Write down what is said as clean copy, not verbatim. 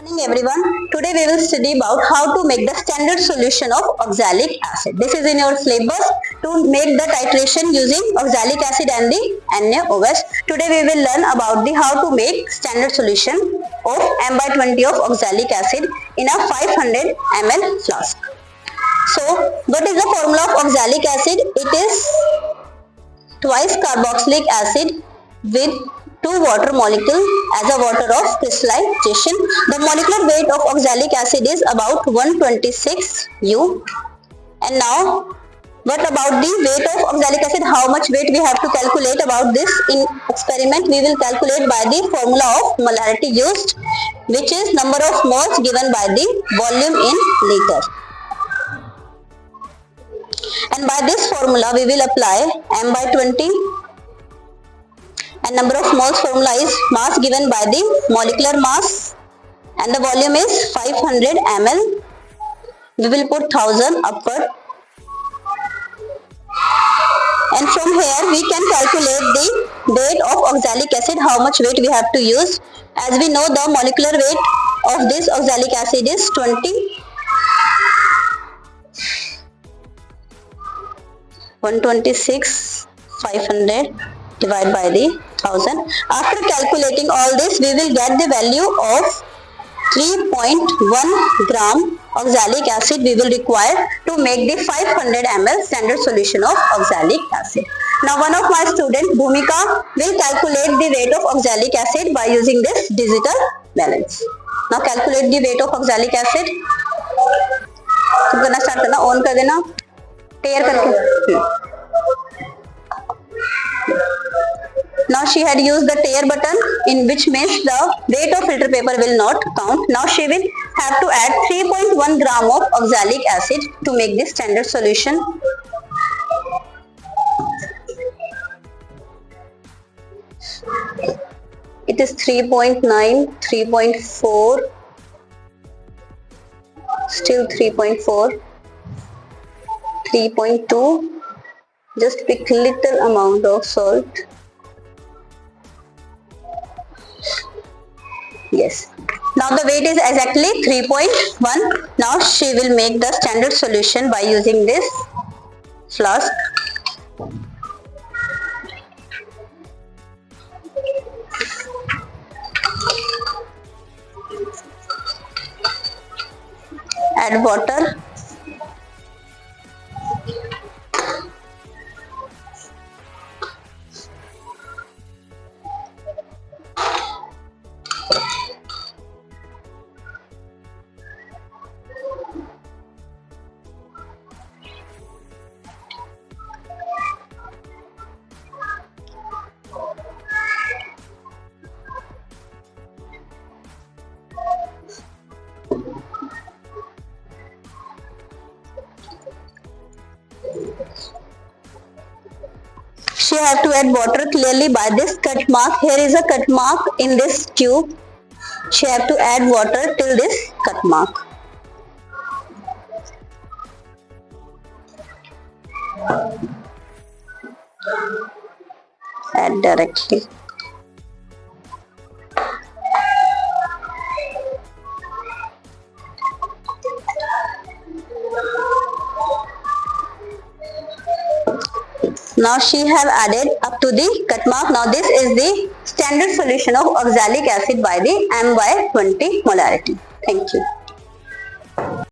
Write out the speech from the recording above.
Morning everyone. Today we will study about how to make the standard solution of oxalic acid. This is in your syllabus to make the titration using oxalic acid and the NaOH. Today we will learn about the how to make standard solution of M/20 of oxalic acid in a 500 ml flask. So what is the formula of oxalic acid? It is twice carboxylic acid with 2 water molecule as a water of crystallization. The molecular weight of oxalic acid is about 126 U. And now, what about the weight of oxalic acid? How much weight we have to calculate about this in experiment? We will calculate by the formula of molarity used, which is number of moles given by the volume in liter. And by this formula, we will apply M/20. And number of moles formula is mass given by the molecular mass and the volume is 500 ml. We will put 1000 upward. And from here we can calculate the weight of oxalic acid, how much weight we have to use. As we know, the molecular weight of this oxalic acid is 20. 126 500 divided by the 1000. After calculating all this, we will get the value of 3.1 gram oxalic acid we will require to make the 500 ml standard solution of oxalic acid. Now one of my students, Bhumika, will calculate the weight of oxalic acid by using this digital balance. Now calculate the weight of oxalic acid. करना start करना, on कर देना, टेयर करके. Now she had used the tear button, in which means the weight of filter paper will not count. Now she will have to add 3.1 gram of oxalic acid to make this standard solution. It is 3.9, 3.4, still 3.4, 3.2, just pick little amount of salt. Yes, now the weight is exactly 3.1. Now she will make the standard solution by using this flask. Add water. She have to add water clearly by this cut mark. Here is a cut mark in this tube. She have to add water till this cut mark. Add directly. Now she have added up to the cut mark. Now this is the standard solution of oxalic acid by the M/20 molarity. Thank you.